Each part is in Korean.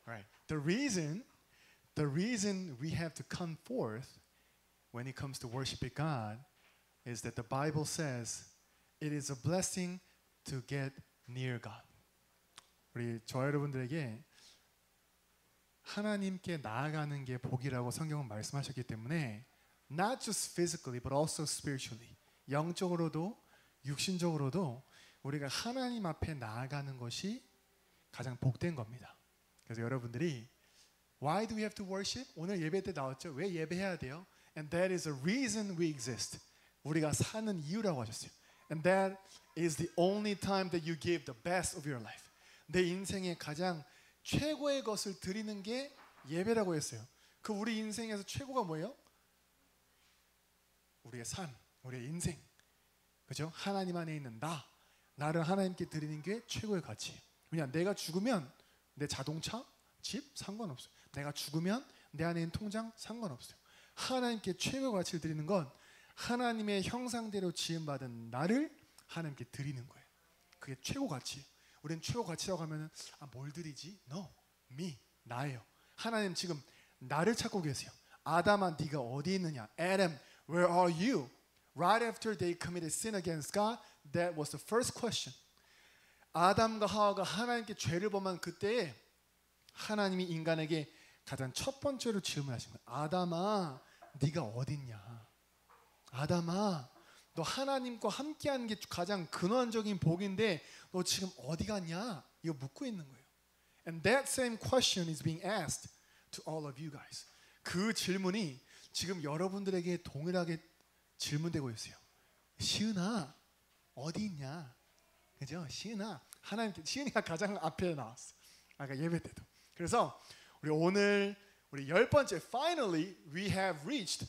Right. The reason we have to come forth when it comes to worshiping God is that the Bible says it is a blessing to get near God. 우리 저 여러분들에게 하나님께 나아가는 게 복이라고 성경은 말씀하셨기 때문에 not just physically but also spiritually 영적으로도 육신적으로도 우리가 하나님 앞에 나아가는 것이 가장 복된 겁니다. 그래서 여러분들이 Why do we have to worship? 오늘 예배 때 나왔죠. 왜 예배해야 돼요? And that is the reason we exist. 우리가 사는 이유라고 하셨어요. And that is the only time that you give the best of your life. 내 인생의 가장 최고의 것을 드리는 게 예배라고 했어요. 그 우리 인생에서 최고가 뭐예요? 우리의 삶, 우리의 인생. 그죠? 하나님 안에 있는 나를 하나님께 드리는 게 최고의 가치예요. 왜냐? 내가 죽으면 내 자동차, 집 상관없어요. 내가 죽으면 내 안에 있는 통장 상관없어요. 하나님께 최고의 가치를 드리는 건 하나님의 형상대로 지음받은 나를 하나님께 드리는 거예요. 그게 최고 가치예요. 우리는 최고 가치라고 하면 뭘 드리지? No, me, 나예요. 하나님 지금 나를 찾고 계세요. 아담아 네가 어디 있느냐? Adam, where are you? Right after they committed sin against God, that was the first question. 아담과 하와가 하나님께 죄를 범한 그때에 하나님이 인간에게 가장 첫 번째로 질문하신 거예요. 아담아, 네가 어디 있냐? 아담아, 너 하나님과 함께하는 게 가장 근원적인 복인데 너 지금 어디 갔냐? 이거 묻고 있는 거예요. And that same question is being asked to all of you guys. 그 질문이 지금 여러분들에게 동일하게 질문되고 있어요. 시은아, 어디 있냐? 그죠? 시은아, 하나님께 시은이가 가장 앞에 나왔어. 아까 예배 때도. 그래서 우리 오늘 우리 열 번째 finally we have reached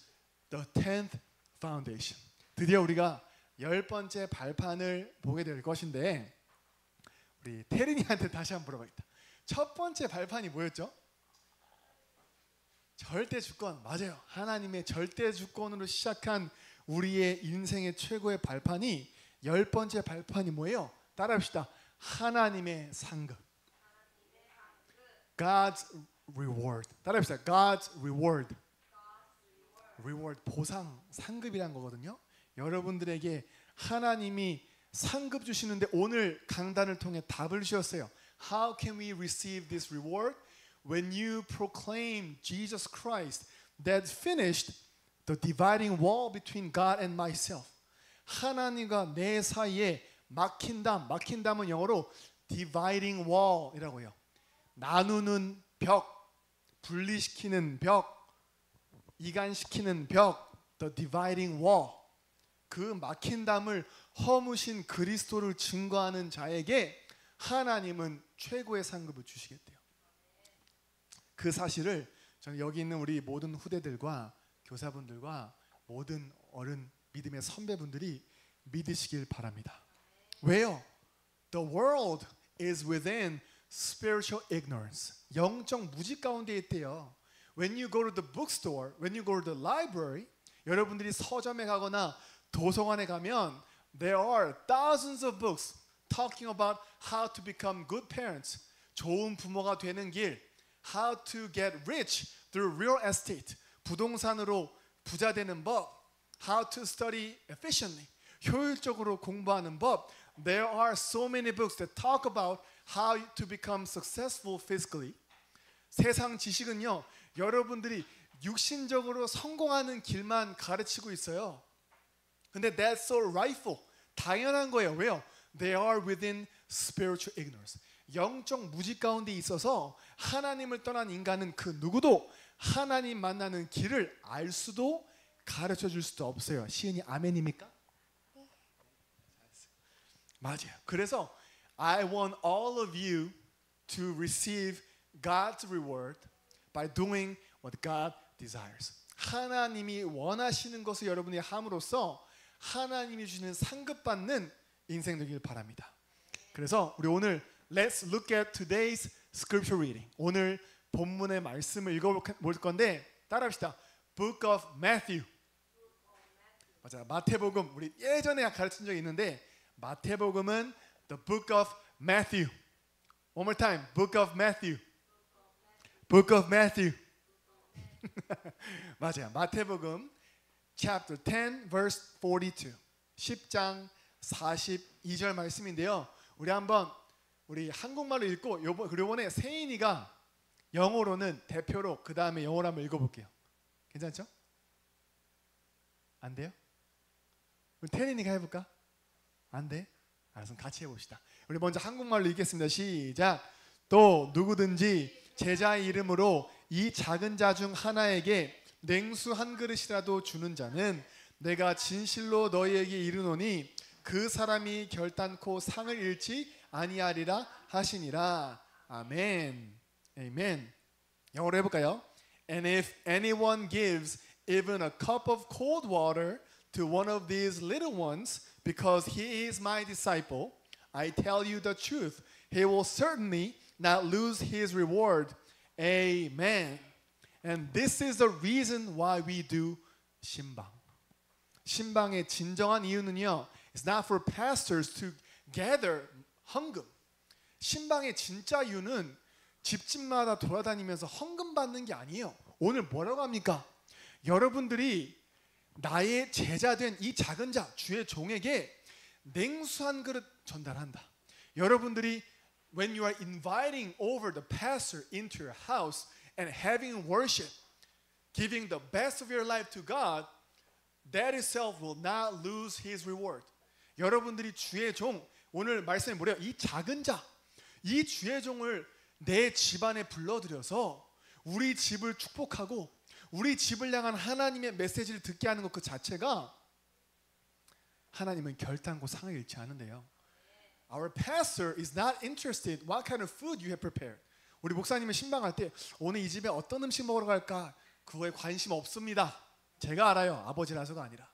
the 10th foundation. 드디어 우리가 열 번째 발판을 보게 될 것인데 우리 태린이한테 다시 한번 물어봐야겠다. 첫 번째 발판이 뭐였죠? 절대 주권. 맞아요. 하나님의 절대 주권으로 시작한 우리의 인생의 최고의 발판이 열 번째 발판이 뭐예요? 따라합시다. 하나님의 상급. God's reward. 따라합시다. God's reward. reward 보상, 상급이란 거거든요. 여러분들에게 하나님이 상급 주시는데 오늘 강단을 통해 답을 주셨어요. How can we receive this reward? When you proclaim Jesus Christ that finished the dividing wall between God and myself. 하나님과 내 사이에 막힌담은 영어로 dividing wall이라고 해요. 나누는 벽, 분리시키는 벽, 이간시키는 벽, the dividing wall. 그 막힌 담을 허무신 그리스도를 증거하는 자에게 하나님은 최고의 상급을 주시겠대요. 그 사실을 저는 여기 있는 우리 모든 후대들과 교사분들과 모든 어른 믿음의 선배분들이 믿으시길 바랍니다. 왜요? The world is within spiritual ignorance. 영적 무지 가운데 있대요. When you go to the bookstore, when you go to the library, 여러분들이 서점에 가거나 도서관에 가면 there are thousands of books talking about how to become good parents. 좋은 부모가 되는 길, how to get rich through real estate. 부동산으로 부자 되는 법, how to study efficiently. 효율적으로 공부하는 법. There are so many books that talk about how to become successful physically. 세상 지식은요, 여러분들이 육신적으로 성공하는 길만 가르치고 있어요. 근데 that's so rightful. 당연한 거예요. 왜요? They are within spiritual ignorance. 영적 무지 가운데 있어서 하나님을 떠난 인간은 그 누구도 하나님 만나는 길을 알 수도 가르쳐 줄 수도 없어요. 시은이 아멘입니까? 네. 맞아요. 그래서 I want all of you to receive God's reward by doing what God desires. 하나님이 원하시는 것을 여러분이 함으로써 하나님이 주시는 상급받는 인생 되길 바랍니다. 그래서 우리 오늘 Let's look at today's scripture reading. 오늘 본문의 말씀을 읽어볼 건데 따라합시다. Book of Matthew. 맞아, 마태복음. 우리 예전에 가르친 적이 있는데 마태복음은 the book of Matthew. One more time. Book of Matthew. Book of Matthew. 맞아요. 마태복음 chapter 10 verse 42. 10장 42절 말씀인데요. 우리 한국말로 읽고 요번에 세인이가 영어로는 대표로 그 다음에 영어로 한번 읽어볼게요. 괜찮죠? 안 돼요? 우리 태린이가 해볼까? 안 돼? 알았어, 같이 해봅시다. 우리 먼저 한국말로 읽겠습니다. 시작. 또 누구든지 제자의 이름으로 이 작은 자 중 하나에게 냉수 한 그릇이라도 주는 자는 내가 진실로 너희에게 이르노니 그 사람이 결단코 상을 잃지 아니하리라 하시니라. 아멘. 아멘. 영어로 해볼까요? And if anyone gives even a cup of cold water to one of these little ones because he is my disciple, I tell you the truth, he will certainly not lose his reward. Amen. And this is the reason why we do 신방. 신방의 진정한 이유는요, it's not for pastors to gather 헌금. 신방의 진짜 이유는 집집마다 돌아다니면서 헌금 받는 게 아니에요. 오늘 뭐라고 합니까? 여러분들이 나의 제자된 이 작은 자, 주의 종에게 냉수 한 그릇 전달한다. 여러분들이 when you are inviting over the pastor into your house and having worship, giving the best of your life to God, that itself will not lose his reward. 여러분들이 주의 종, 오늘 말씀이 뭐래요? 이 작은 자, 이 주의 종을 내 집안에 불러들여서 우리 집을 축복하고 우리 집을 향한 하나님의 메시지를 듣게 하는 것 그 자체가 하나님은 결단코 상을 잃지 않은데요. Our pastor is not interested what kind of food you have prepared. 우리 목사님은 신방할 때 오늘 이 집에 어떤 음식 먹으러 갈까? 그거에 관심 없습니다. 제가 알아요. 아버지라서가 아니라.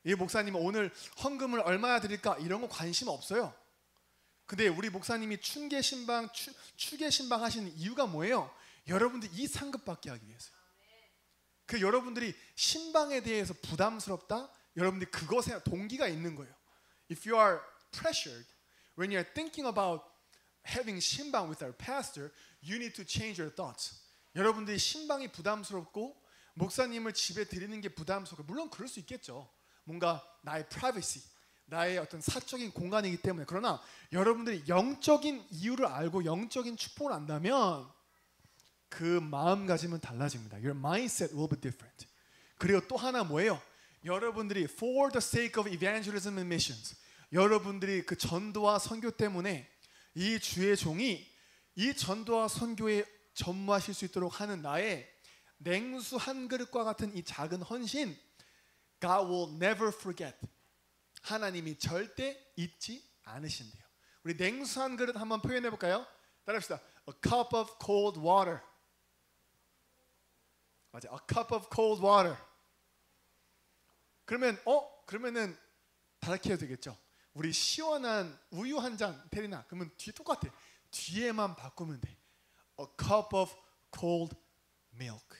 이 목사님은 오늘 헌금을 얼마나 드릴까? 이런 거 관심 없어요. 근데 우리 목사님이 춘계 신방, 추계 신방 하시는 이유가 뭐예요? 여러분들 이 상급 받게 하기 위해서요. 그 여러분들이 신방에 대해서 부담스럽다? 여러분들이 그것에 동기가 있는 거예요. If you are pressured, when you are thinking about having 신방 with our pastor, you need to change your thoughts. 여러분들이 신방이 부담스럽고 목사님을 집에 드리는 게 부담스럽고 물론 그럴 수 있겠죠. 뭔가 나의 privacy, 나의 어떤 사적인 공간이기 때문에. 그러나 여러분들이 영적인 이유를 알고 영적인 축복을 안다면 그 마음가짐은 달라집니다. Your mindset will be different. 그리고 또 하나 뭐예요? 여러분들이 for the sake of evangelism and missions, 여러분들이 그 전도와 선교 때문에 이 주의 종이 이 전도와 선교에 전무하실 수 있도록 하는 나의 냉수 한 그릇과 같은 이 작은 헌신, God will never forget. 하나님이 절대 잊지 않으신대요. 우리 냉수 한 그릇 한번 표현해 볼까요? 따라합시다. A cup of cold water. 맞아. A cup of cold water. 그러면은 다르게 해도 되겠죠. 우리 시원한 우유 한 잔, 테리나. 그러면 뒤에 똑같아. 뒤에만 바꾸면 돼. A cup of cold milk.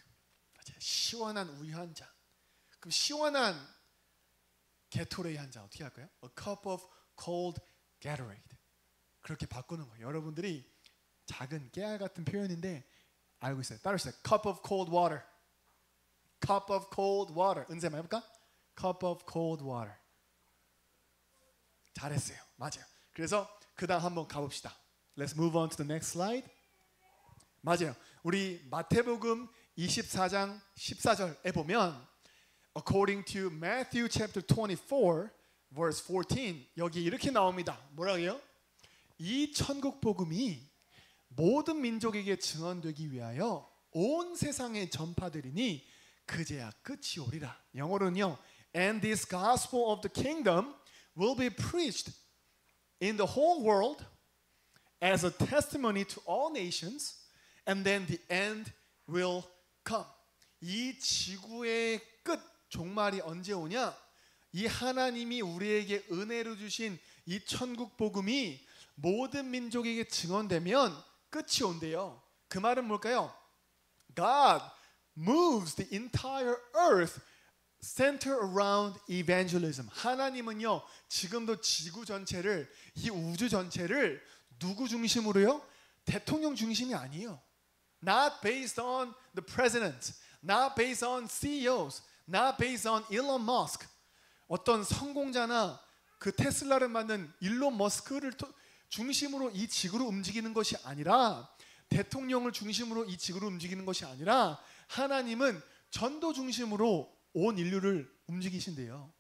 맞아. 시원한 우유 한 잔. 그럼 시원한 게토레이 한 잔 어떻게 할까요? A cup of cold Gatorade. 그렇게 바꾸는 거예요. 여러분들이 작은 깨알 같은 표현인데 알고 있어요. 따라하세요. Cup of cold water. Cup of cold water. 은샘 해볼까? Cup of cold water. 잘했어요. 맞아요. 그래서 그 다음 한번 가봅시다. Let's move on to the next slide. 맞아요. 우리 마태복음 24장 14절에 보면 According to Matthew chapter 24 verse 14 여기 이렇게 나옵니다. 뭐라고요? 이 천국 복음이 모든 민족에게 증언되기 위하여 온 세상에 전파되리니 그제야 끝이 오리라. 영어로는요. And this gospel of the kingdom will be preached in the whole world as a testimony to all nations, and then the end will come. 이 지구의 끝, 종말이 언제 오냐? 이 하나님이 우리에게 은혜로 주신 이 천국 복음이 모든 민족에게 증언되면 끝이 온대요. 그 말은 뭘까요? God moves the entire earth center around evangelism. 하나님은요 지금도 지구 전체를, 이 우주 전체를 누구 중심으로요? 대통령 중심이 아니에요. Not based on the president, not based on CEOs, not based on Elon Musk. 어떤 성공자나 그 테슬라를 만든 일론 머스크를 중심으로 이 지구를 움직이는 것이 아니라, 대통령을 중심으로 이 지구를 움직이는 것이 아니라, 하나님은 전도 중심으로 온 인류를 움직이신대요.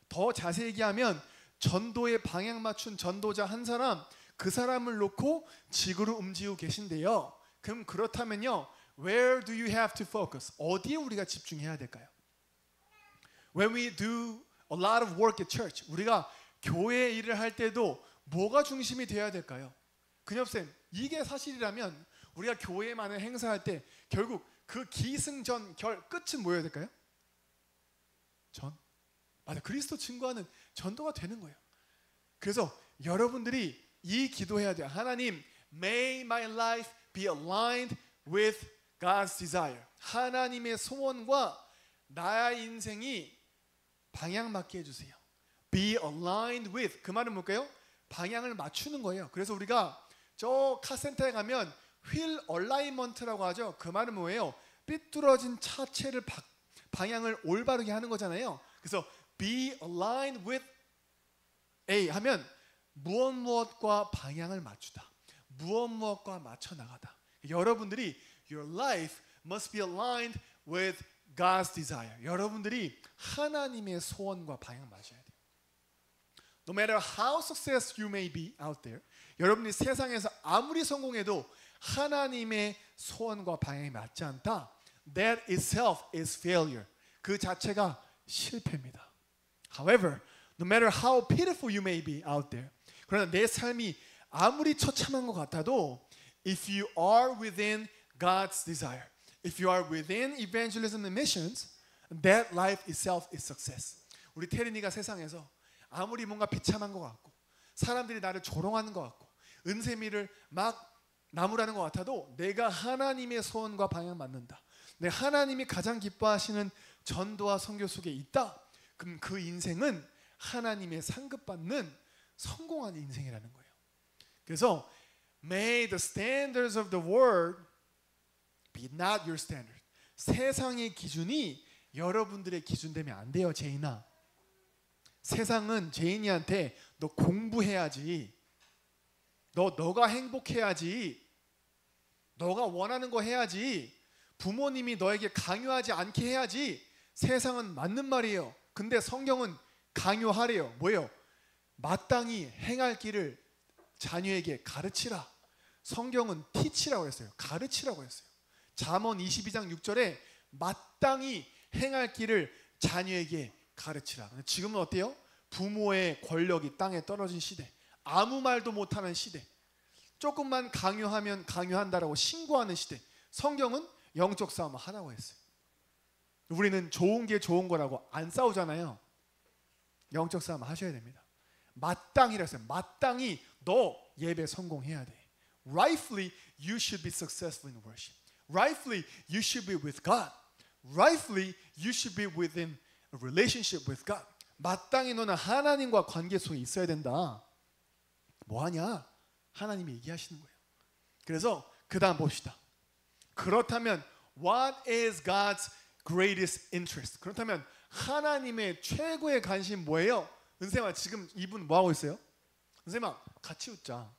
더 자세히 얘기하면 전도에 방향 맞춘 전도자 한 사람, 그 사람을 놓고 지구를 움직이고 계신데요. 그럼 그렇다면요, where do you have to focus? 어디에 우리가 집중해야 될까요? When we do a lot of work at church, 우리가 교회 일을 할 때도 뭐가 중심이 되어야 될까요? 근엽쌤, 이게 사실이라면 우리가 교회에 많은 행사할 때 결국 그 기승전결 끝은 뭐여야 될까요? 전. 맞아, 그리스도 증거하는 전도가 되는 거예요. 그래서 여러분들이 이 기도해야 돼요. 하나님, may my life be aligned with God's desire. 하나님의 소원과 나의 인생이 방향 맞게 해주세요. Be aligned with, 그 말은 뭘까요? 방향을 맞추는 거예요. 그래서 우리가 저 카센터에 가면 휠 얼라이먼트라고 하죠. 그 말은 뭐예요? 삐뚤어진 차체를 방향을 올바르게 하는 거잖아요. 그래서 be aligned with A 하면 무엇과 방향을 맞추다, 무엇과 맞춰 나가다. 여러분들이 your life must be aligned with God's desire. 여러분들이 하나님의 소원과 방향 맞춰야 돼요. No matter how successful you may be out there, 여러분이 세상에서 아무리 성공해도 하나님의 소원과 방향이 맞지 않다, that itself is failure. 그 자체가 실패입니다. However, no matter how pitiful you may be out there, 그러나 내 삶이 아무리 처참한 것 같아도 if you are within God's desire, if you are within evangelism and missions, that life itself is success. 우리 태린이가 세상에서 아무리 뭔가 비참한 것 같고 사람들이 나를 조롱하는 것 같고 은세미를 막 나무라는 것 같아도 내가 하나님의 소원과 방향 맞는다, 내 하나님이 가장 기뻐하시는 전도와 선교 속에 있다, 그럼 그 인생은 하나님의 상급받는 성공한 인생이라는 거예요. 그래서 may the standards of the world be not your standard. 세상의 기준이 여러분들의 기준 되면 안 돼요. 제인아, 세상은 제인이한테 너 공부해야지, 너가 행복해야지, 너가 원하는 거 해야지, 부모님이 너에게 강요하지 않게 해야지. 세상은 맞는 말이에요. 근데 성경은 강요하래요. 뭐예요? 마땅히 행할 길을 자녀에게 가르치라. 성경은 teach라고 했어요. 가르치라고 했어요. 잠언 22장 6절에 마땅히 행할 길을 자녀에게 가르치라. 지금은 어때요? 부모의 권력이 땅에 떨어진 시대, 아무 말도 못하는 시대, 조금만 강요하면 강요한다라고 신고하는 시대. 성경은 영적 싸움을 하라고 했어요. 우리는 좋은 게 좋은 거라고 안 싸우잖아요. 영적 싸움 하셔야 됩니다. 마땅히라 했어요. 마땅히 너 예배 성공해야 돼. Rightfully you should be successful in worship. Rightfully you should be with God. Rightfully you should be within a relationship with God. 마땅히 너는 하나님과 관계 속에 있어야 된다. 뭐하냐? 하나님이 얘기하시는 거예요. 그래서 그 다음 봅시다. 그렇다면 what is God's greatest interest? 그렇다면 하나님의 최고의 관심 뭐예요? 은쌤아, 지금 이분 뭐 하고 있어요? 은쌤아, 같이 웃자.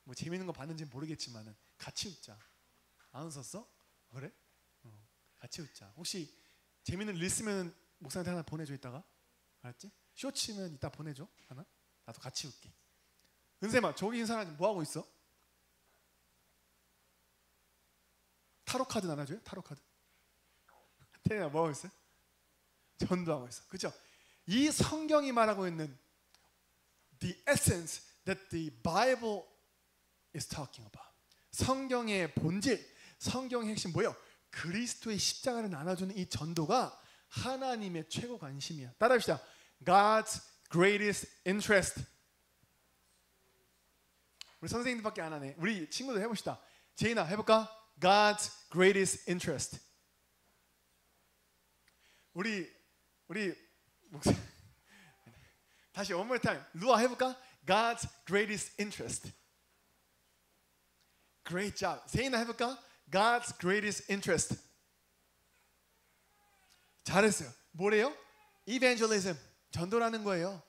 뭐 재밌는 거 봤는지 모르겠지만은 같이 웃자. 안 웃었어? 그래? 같이 웃자. 혹시 재밌는 릴 쓰면 목사한테 하나 보내줘 이따가. 알았지? 쇼츠면 이따 보내줘 하나. 나도 같이 웃게. 은쌤아, 저기 있는 사람 뭐 하고 있어? 타로 카드 나눠줘요? 타로 카드. 태연아 뭐 하고 있어요? 전도하고 있어. 그렇죠? 이 성경이 말하고 있는 the essence that the Bible is talking about. 성경의 본질, 성경의 핵심 뭐예요? 그리스도의 십자가를 나눠주는 이 전도가 하나님의 최고 관심이야. 따라합시다. God's greatest interest. 우리 선생님들밖에 안 하네. 우리 친구들 해봅시다. 제인아 해볼까? God's greatest interest. 우리 목사 다시 one more time. 루아 해볼까? God's greatest interest. Great job. 세인아 해볼까? God's greatest interest. 잘했어요. 뭐래요? Evangelism. 전도라는 거예요.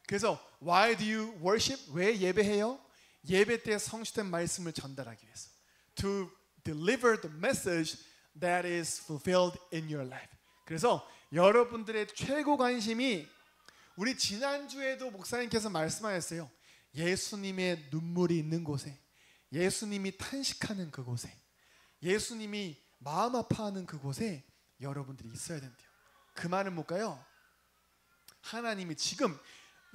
그래서 why do you worship? 왜 예배해요? 예배 때 성취된 말씀을 전달하기 위해서. To deliver the message that is fulfilled in your life. 그래서 여러분들의 최고 관심이 우리 지난주에도 목사님께서 말씀하셨어요. 예수님의 눈물이 있는 곳에, 예수님이 탄식하는 그곳에, 예수님이 마음 아파하는 그곳에 여러분들이 있어야 된대요. 그 말은 뭘까요? 하나님이 지금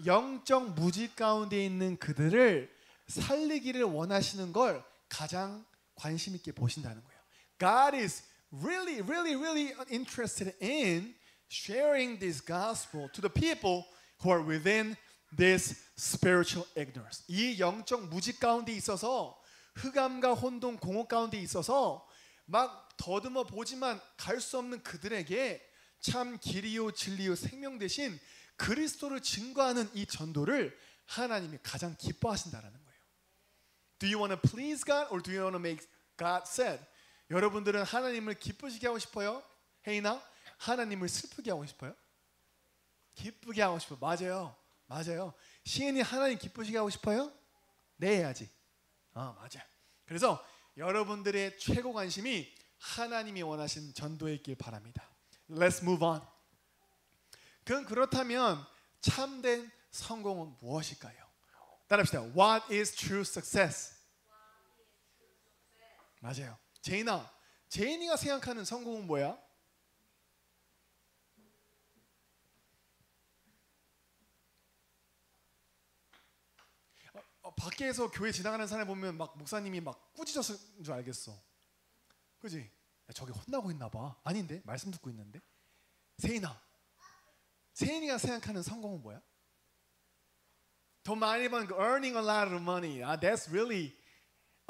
영적 무지 가운데 있는 그들을 살리기를 원하시는 걸 가장 관심 있게 보신다는 거예요. God is really interested in sharing this gospel to the people who are within this spiritual ignorance. 이 영적 무지 가운데 있어서 흑암과 혼돈 공허 가운데 있어서 막 더듬어 보지만 갈 수 없는 그들에게 참 길이요 진리요 생명 대신 그리스도를 증거하는 이 전도를 하나님이 가장 기뻐하신다라는 거예요. Do you want to please God or do you want to make God sad? 여러분들은 하나님을 기쁘시게 하고 싶어요? 혜인아, 하나님을 슬프게 하고 싶어요? 기쁘게 하고 싶어요. 맞아요. 시인이 하나님 기쁘시게 하고 싶어요? 네 해야지. 맞아. 그래서 여러분들의 최고 관심이 하나님이 원하신 전도에 있길 바랍니다. Let's move on. 그렇다면 참된 성공은 무엇일까요? 따라합시다. What is true success? 맞아요. 제인이가 생각하는 성공은 뭐야? 밖에서 교회 지나가는 사람 보면 막 목사님이 막 꾸짖었을 줄 알겠어. 그지? 야, 저기 혼나고 있나 봐. 아닌데? 말씀 듣고 있는데. 세인이가 생각하는 성공은 뭐야? 돈 많이 버는 earning a lot of money. That's really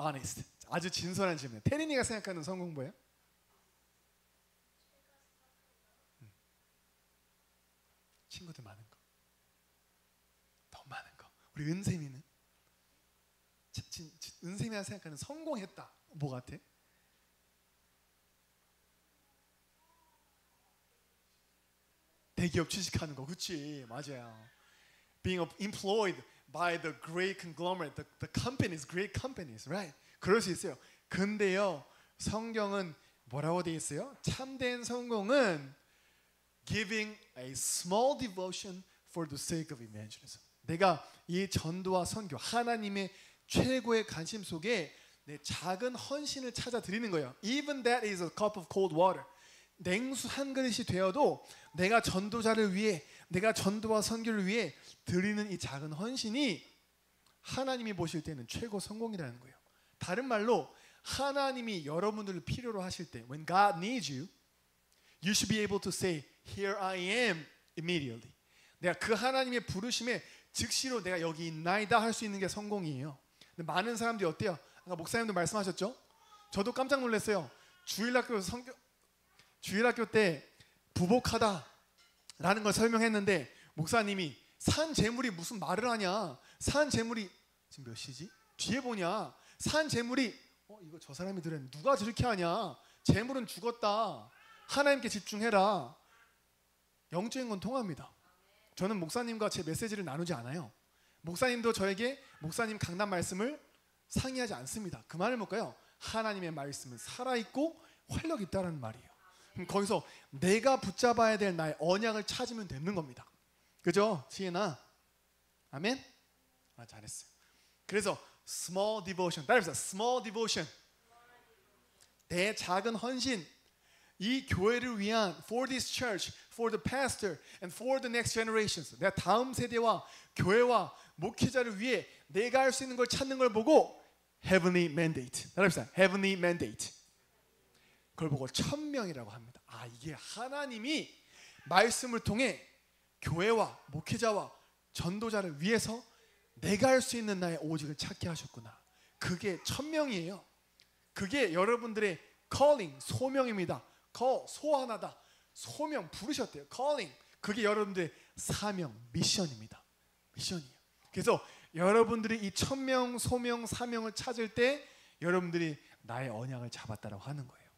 honest. 아주 진솔한 질문. 태린이가 생각하는 성공은 뭐야? 친구들 많은 거. 더 많은 거. 우리 은샘이는? 은샘이가 생각하는 성공했다. 뭐 같아? 대기업 취직하는 거. 그치? 맞아요. Being employed by the great conglomerate, the companies, great companies, right? 그럴 수 있어요. 근데요, 성경은 뭐라고 돼 있어요? 참된 성공은 giving a small devotion for the sake of evangelism. 내가 이 전도와 선교, 하나님의 최고의 관심 속에 내 작은 헌신을 찾아 드리는 거예요. Even that is a cup of cold water. 냉수 한 그릇이 되어도 내가 전도자를 위해, 내가 전도와 선교를 위해 드리는 이 작은 헌신이 하나님이 보실 때는 최고 성공이라는 거예요. 다른 말로 하나님이 여러분들을 필요로 하실 때, when God needs you, you should be able to say, here I am immediately. 내가 그 하나님의 부르심에 즉시로 내가 여기 있나이다 할 수 있는 게 성공이에요. 근데 많은 사람들이 어때요? 아까 목사님도 말씀하셨죠? 저도 깜짝 놀랐어요. 주일학교 때 부복하다라는 걸 설명했는데 목사님이 산 재물이 무슨 말을 하냐? 산 재물이 지금 몇 시지? 뒤에 보냐? 산 재물이 이거 저 사람이 들었는데 누가 저렇게 하냐? 재물은 죽었다. 하나님께 집중해라. 영적인 건 통합니다. 저는 목사님과 제 메시지를 나누지 않아요. 목사님도 저에게 목사님 강단 말씀을 상의하지 않습니다. 그 말은 뭘까요? 하나님의 말씀은 살아있고 활력 있다는 말이에요. 그럼 거기서 내가 붙잡아야 될 나의 언약을 찾으면 되는 겁니다. 그죠? 지혜나? 아멘? 잘했어요. 그래서 small devotion, 따라해보세요. small devotion. 내 작은 헌신. 이 교회를 위한 for this church, for the pastor, and for the next generations. 내가 다음 세대와 교회와 목회자를 위해 내가 할 수 있는 걸 찾는 걸 보고 heavenly mandate. 따라합시다. heavenly mandate. 그걸 보고 1000명이라고 합니다. 이게 하나님이 말씀을 통해 교회와 목회자와 전도자를 위해서 내가 할 수 있는 나의 오직을 찾게 하셨구나. 그게 1000명이에요. 그게 여러분들의 calling, 소명입니다. 소환하다. 소명 부르셨대요. calling. 그게 여러분들의 사명, 미션입니다. 미션이에요. 그래서 여러분들이 이 1000명, 소명, 사명을 찾을 때 여러분들이 나의 언약을 잡았다라고 하는 거예요.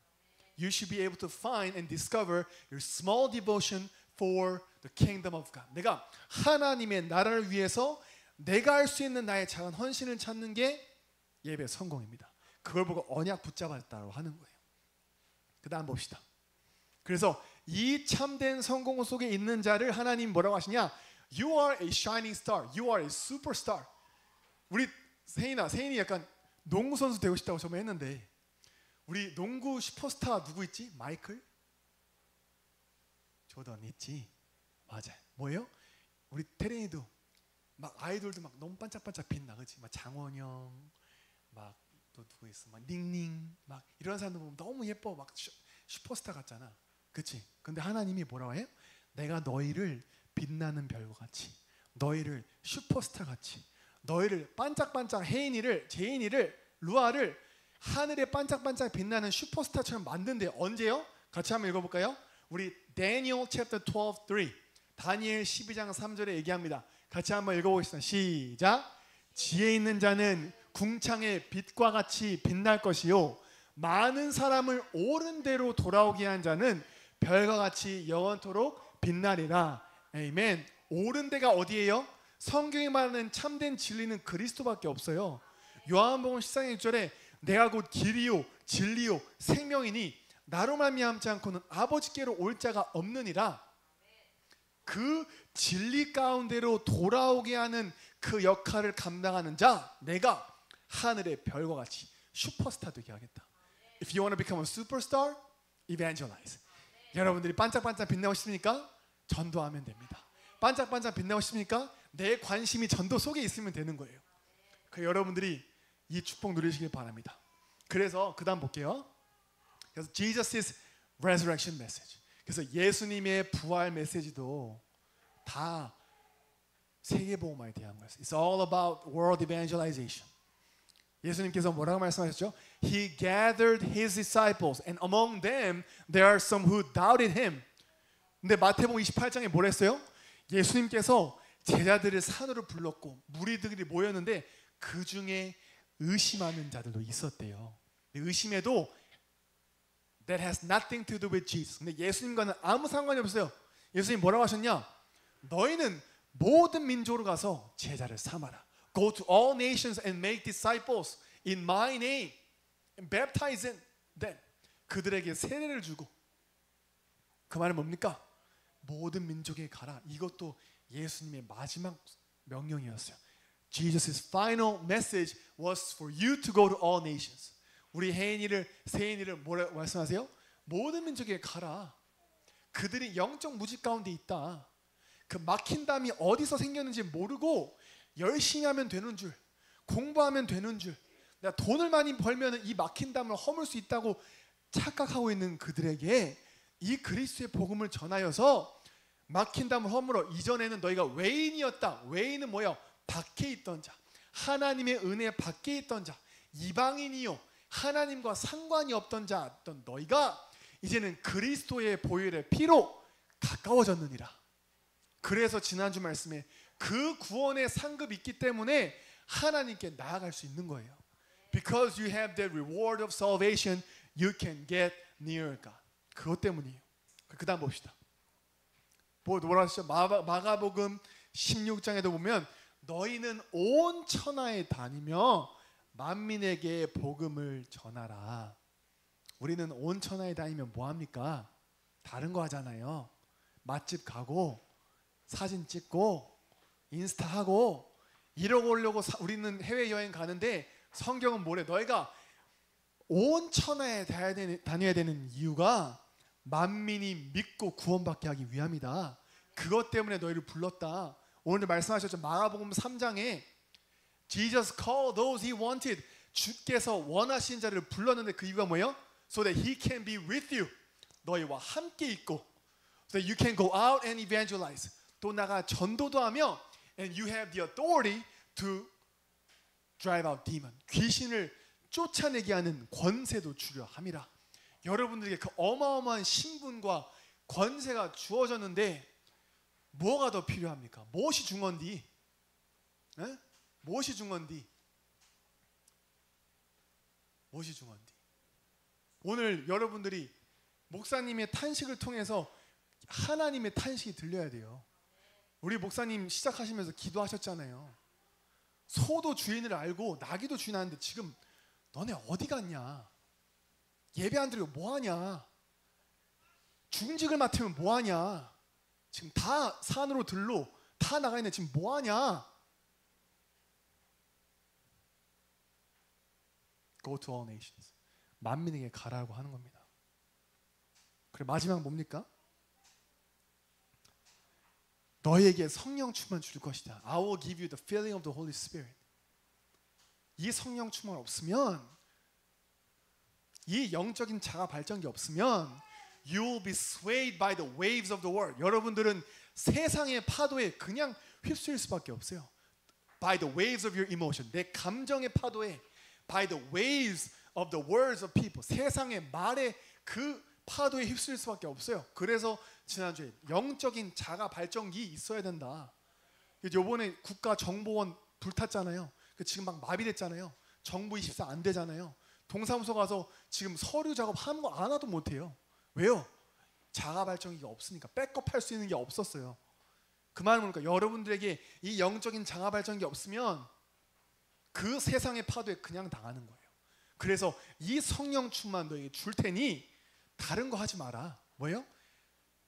You should be able to find and discover your small devotion for the kingdom of God. 내가 하나님의 나라를 위해서 내가 할 수 있는 나의 작은 헌신을 찾는 게 예배 성공입니다. 그걸 보고 언약 붙잡았다고 하는 거예요. 그 다음 봅시다. 그래서 이 참된 성공 속에 있는 자를 하나님 뭐라고 하시냐? You are a shining star. You are a superstar. 우리 세인이 약간 농구 선수 되고 싶다고 처음에 했는데 우리 농구 슈퍼스타 누구 있지? 마이클? 조던 있지? 맞아요. 뭐예요? 우리 테레니도 막 아이돌도 막 너무 반짝반짝 빛나, 그렇지? 막 장원영, 막 또 누구 있어? 막 닝닝, 막 이런 사람들 보면 너무 예뻐, 막 슈퍼스타 같잖아, 그렇지? 근데 하나님이 뭐라고 해요? 내가 너희를 빛나는 별과 같이, 너희를 슈퍼스타 같이, 너희를 반짝반짝 제인이를 루아를 하늘에 반짝반짝 빛나는 슈퍼스타처럼 만든대요. 언제요? 같이 한번 읽어볼까요? 우리 Daniel chapter 12:3 다니엘 12장 3절에 얘기합니다. 같이 한번 읽어보겠습니다. 시작. 지혜 있는 자는 궁창의 빛과 같이 빛날 것이요 많은 사람을 옳은 대로 돌아오게 한 자는 별과 같이 영원토록 빛나리라. 아멘. 옳은 데가 어디예요? 성경이 말하는 참된 진리는 그리스도밖에 없어요. 요한복음 14장 6절에 내가 곧 길이요 진리요 생명이니 나로 말미암지 않고는 아버지께로 올 자가 없느니라. 그 진리 가운데로 돌아오게 하는 그 역할을 감당하는 자, 내가 하늘의 별과 같이 슈퍼스타 되게 하겠다. If you want to become a superstar, evangelize. 여러분들이 반짝반짝 빛나고 싶습니까? 전도하면 됩니다. 반짝반짝 빛나고 싶습니까? 내 관심이 전도 속에 있으면 되는 거예요. 그 여러분들이 이 축복 누리시길 바랍니다. 그래서 그 다음 볼게요. 그래서 Jesus' resurrection message. 그래서 예수님의 부활 메시지도 다 세계복음화에 대한 거예요. It's all about world evangelization. 예수님께서 뭐라고 말씀하셨죠? He gathered his disciples and among them there are some who doubted him. 근데 마태복음 28장에 뭘 했어요? 예수님께서 제자들을 산으로 불렀고 무리들이 모였는데 그 중에 의심하는 자들도 있었대요. 의심해도 that has nothing to do with Jesus. 근데 예수님과는 아무 상관이 없어요. 예수님 뭐라고 하셨냐? 너희는 모든 민족으로 가서 제자를 삼아라. Go to all nations and make disciples in my name and baptize them. 그들에게 세례를 주고. 그 말은 뭡니까? 모든 민족에 가라. 이것도 예수님의 마지막 명령이었어요. Jesus' final message was for you to go to all nations. 우리 세인이를 뭐라고 말씀하세요? 모든 민족에 가라. 그들이 영적 무지 가운데 있다. 그 막힌 담이 어디서 생겼는지 모르고 열심히 하면 되는 줄, 공부하면 되는 줄, 내가 돈을 많이 벌면 이 막힌 담을 허물 수 있다고 착각하고 있는 그들에게 이 그리스도의 복음을 전하여서 막힌 담을 허물어. 이전에는 너희가 외인이었다. 외인은 뭐예요? 밖에 있던 자, 하나님의 은혜 밖에 있던 자, 이방인이요 하나님과 상관이 없던 자였던 너희가 이제는 그리스도의 보혈의 피로 가까워졌느니라. 그래서 지난주 말씀에 그 구원의 상급이 있기 때문에 하나님께 나아갈 수 있는 거예요. Because you have the reward of salvation, you can get near God. 그것 때문이에요. 그 다음 봅시다. 뭐라 하시죠? 마가복음 16장에도 보면 너희는 온 천하에 다니며 만민에게 복음을 전하라. 우리는 온 천하에 다니면 뭐합니까? 다른 거 하잖아요. 맛집 가고 사진 찍고 인스타 하고 이러고 오려고 우리는 해외여행 가는데 성경은 뭐래? 너희가 온 천하에 다녀야 되는 이유가 만민이 믿고 구원받게 하기 위함이다. 그것 때문에 너희를 불렀다. 오늘 말씀하셨죠. 마가복음 3장에 Jesus called those he wanted. 주께서 원하신 자를 불렀는데 그 이유가 뭐예요? So that he can be with you. 너희와 함께 있고 So that you can go out and evangelize. 또 나가 전도도 하며 And you have the authority to drive out demon. 귀신을 쫓아내게 하는 권세도 주려 함이라. 여러분들에게 그 어마어마한 신분과 권세가 주어졌는데 뭐가 더 필요합니까? 무엇이 중요한디? 무엇이 중요한디? 무엇이 중요한디? 오늘 여러분들이 목사님의 탄식을 통해서 하나님의 탄식이 들려야 돼요. 우리 목사님 시작하시면서 기도하셨잖아요. 소도 주인을 알고 나귀도 주인 아는데 지금 너네 어디 갔냐? 예배 안 드리고 뭐하냐? 중직을 맡으면 뭐하냐? 지금 다 산으로 들로 다 나가 있네. 지금 뭐하냐? Go to all nations. 만민에게 가라고 하는 겁니다. 그래 마지막 뭡니까? 너에게 성령 충만 줄 것이다. I will give you the filling of the Holy Spirit. 이 성령 충만 없으면, 이 영적인 자가 발전기 없으면 you will be swayed by the waves of the world. 여러분들은 세상의 파도에 그냥 휩쓸릴 수밖에 없어요. By the waves of your emotion. 내 감정의 파도에, by the waves of the words of people. 세상의 말에 그 파도에 휩쓸릴 수밖에 없어요. 그래서 지난주에 영적인 자가 발전기 있어야 된다. 요번에 국가정보원 불탔잖아요. 지금 막 마비됐잖아요. 정부 24 안 되잖아요. 동사무소 가서 지금 서류 작업하는 거 하나도 못해요. 왜요? 자가 발전기가 없으니까. 백업할 수 있는 게 없었어요. 그 말은 뭐니까 여러분들에게 이 영적인 자가 발전기 없으면 그 세상의 파도에 그냥 당하는 거예요. 그래서 이 성령 충만 너에게 줄 테니 다른 거 하지 마라. 뭐예요?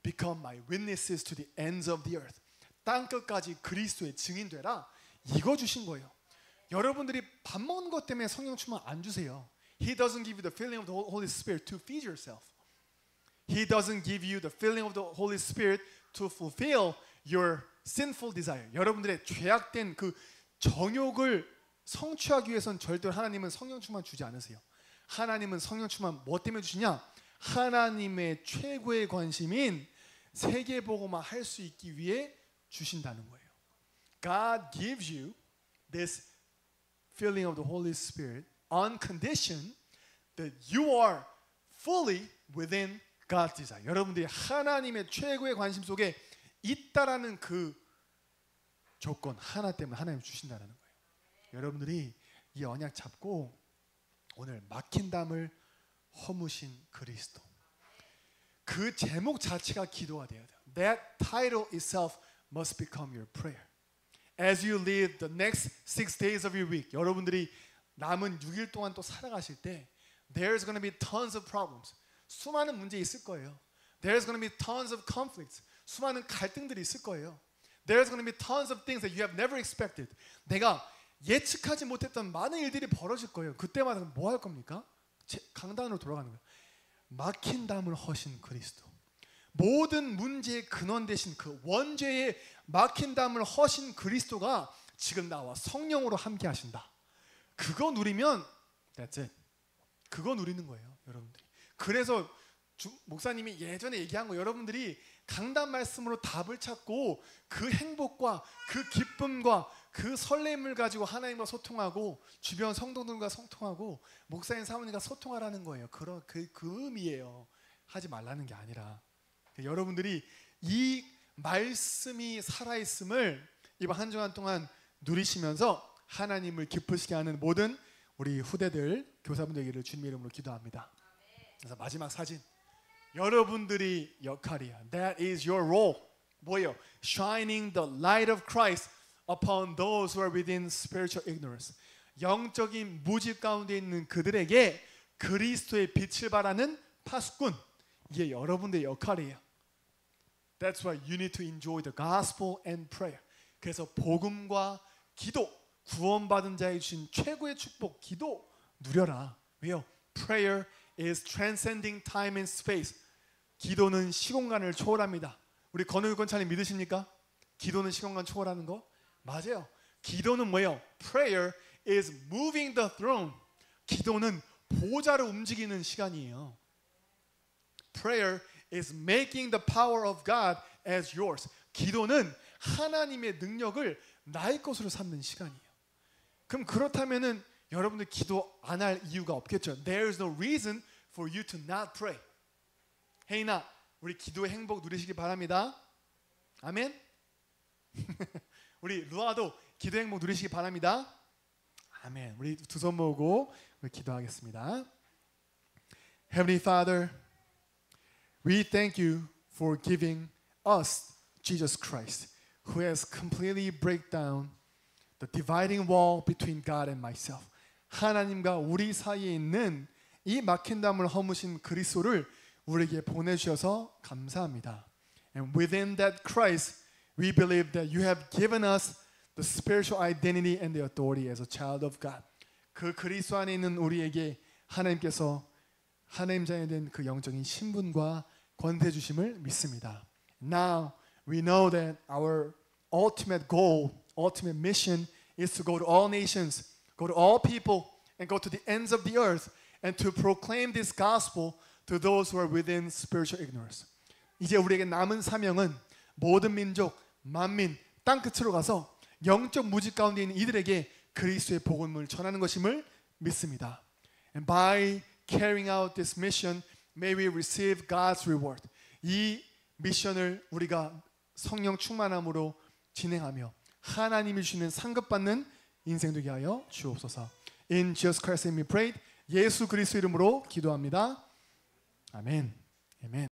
Become my witnesses to the ends of the earth. 땅 끝까지 그리스도의 증인 되라. 이거 주신 거예요. 여러분들이 밥 먹는 것 때문에 성령 충만 안 주세요. He doesn't give you the filling of the Holy Spirit to feed yourself. He doesn't give you the filling of the Holy Spirit to fulfill your sinful desire. 여러분들의 죄악된 그 정욕을 성취하기 위해서는 절대로 하나님은 성령 충만 주지 않으세요. 하나님은 성령 충만 뭐 때문에 주시냐? 하나님의 최고의 관심인 세계복음화 할 수 있기 위해 주신다는 거예요. God gives you this filling of the Holy Spirit on condition that you are fully within God's desire. 여러분들이 하나님의 최고의 관심 속에 있다라는 그 조건 하나 때문에 하나님 주신다는 거예요. 여러분들이 이 언약 잡고 오늘 막힌 담을 허무신 그리스도, 그 제목 자체가 기도가 되어야 돼요. That title itself must become your prayer. As you live the next 6 days of your week, 여러분들이 남은 6일 동안 또 살아가실 때 there's going to be tons of problems. 수많은 문제 있을 거예요. There's going to be tons of conflicts. 수많은 갈등들이 있을 거예요. There's going to be tons of things that you have never expected. 내가 예측하지 못했던 많은 일들이 벌어질 거예요. 그때마다 뭐 할 겁니까? 강단으로 돌아가는 거예요. 막힌 담을 허신 그리스도. 모든 문제의 근원 되신 그 원죄의 막힌 담을 허신 그리스도가 지금 나와 성령으로 함께 하신다. 그거 누리면 that's it. 그거 누리는 거예요, 여러분들이. 그래서 목사님이 예전에 얘기한 거, 여러분들이 강단 말씀으로 답을 찾고 그 행복과 그 기쁨과 그 설렘을 가지고 하나님과 소통하고 주변 성도들과 소통하고 목사님 사모님과 소통하라는 거예요. 그 의미예요. 하지 말라는 게 아니라. 여러분들이 이 말씀이 살아있음을 이번 한 주간 동안 누리시면서 하나님을 기쁘시게 하는 모든 우리 후대들, 교사분들에게 주님의 이름으로 기도합니다. 그래서 마지막 사진, 여러분들이 역할이야. That is your role. 뭐예요? Shining the light of Christ upon those who are within spiritual ignorance. 영적인 무지 가운데 있는 그들에게 그리스도의 빛을 발하는 파수꾼. 이게 여러분들의 역할이에요. That's why you need to enjoy the gospel and prayer. 그래서 복음과 기도, 구원받은 자에게 주신 최고의 축복, 기도 누려라. 왜요? Prayer is transcending time and space. 기도는 시공간을 초월합니다. 우리 건우유 권사님 믿으십니까? 기도는 시공간 초월하는 거? 맞아요. 기도는 뭐예요? Prayer is moving the throne. 기도는 보좌를 움직이는 시간이에요. Prayer is making the power of God as yours. 기도는 하나님의 능력을 나의 것으로 삼는 시간이에요. 그럼 그렇다면은 여러분들 기도 안 할 이유가 없겠죠. There is no reason for you to not pray. 혜인아, 우리 기도의 행복 누리시기 바랍니다. 아멘. 우리 루아도 기도의 행복 누리시기 바랍니다. 아멘. 우리 두 손 모으고 우리 기도하겠습니다. Heavenly Father, we thank you for giving us Jesus Christ, who has completely break down the dividing wall between God and myself. 하나님과 우리 사이에 있는 이 막힌 담을 허무신 그리스도를 우리에게 보내주셔서 감사합니다. And within that Christ, we believe that you have given us the spiritual identity and the authority as a child of God. 그 그리스도 안에 있는 우리에게 하나님께서 하나님 자녀에 대한 그 영적인 신분과 권세 주심을 믿습니다. Now we know that our ultimate goal, ultimate mission is to go to all nations, go to all people, and go to the ends of the earth, and to proclaim this gospel to those who are within spiritual ignorance. 이제 우리에게 남은 사명은 모든 민족, 만민, 땅 끝으로 가서 영적 무지 가운데 있는 이들에게 그리스도의 복음을 전하는 것임을 믿습니다. And by carrying out this mission, may we receive God's reward. 이 미션을 우리가 성령 충만함으로 진행하며 하나님이 주시는 상급받는 인생 되게 하여 주옵소서. In Jesus Christ's name we pray. 예수 그리스도 이름으로 기도합니다. 아멘. 아멘.